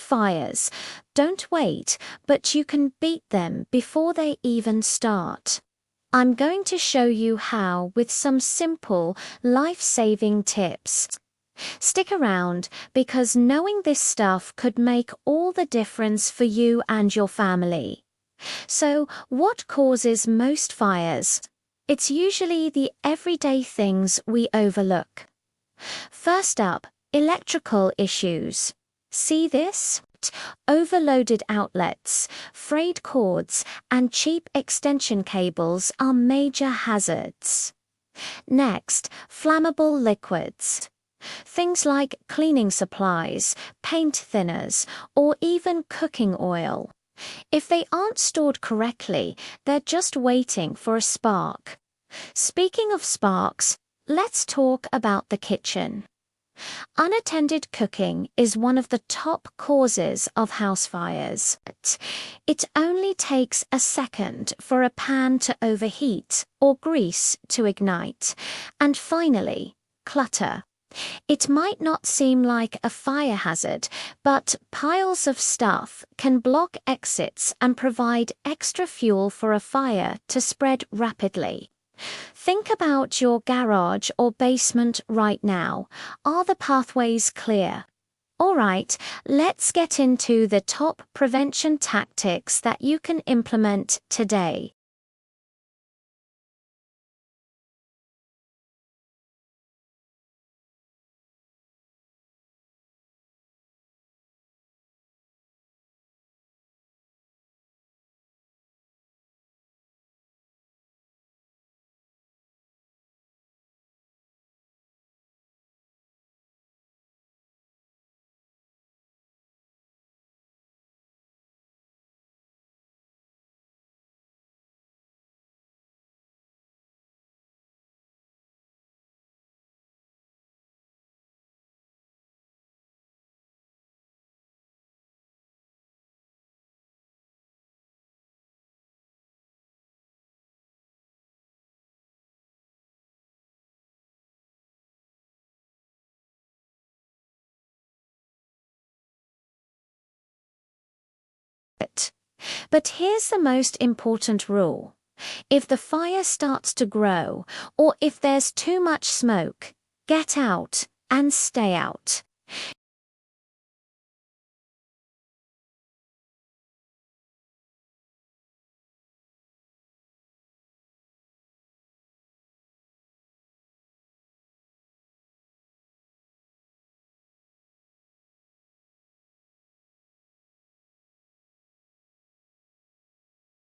fires, don't wait, but you can beat them before they even start. I'm going to show you how with some simple, life-saving tips. Stick around, because knowing this stuff could make all the difference for you and your family. So, what causes most fires? It's usually the everyday things we overlook. First up, electrical issues. See this? Overloaded outlets, frayed cords, and cheap extension cables are major hazards. Next, flammable liquids. Things like cleaning supplies, paint thinners, or even cooking oil. If they aren't stored correctly, they're just waiting for a spark. Speaking of sparks, let's talk about the kitchen. Unattended cooking is one of the top causes of house fires. It only takes a second for a pan to overheat or grease to ignite. And finally, clutter. It might not seem like a fire hazard, but piles of stuff can block exits and provide extra fuel for a fire to spread rapidly. Think about your garage or basement right now. Are the pathways clear? All right, let's get into the top prevention tactics that you can implement today. But here's the most important rule. If the fire starts to grow, or if there's too much smoke, get out and stay out.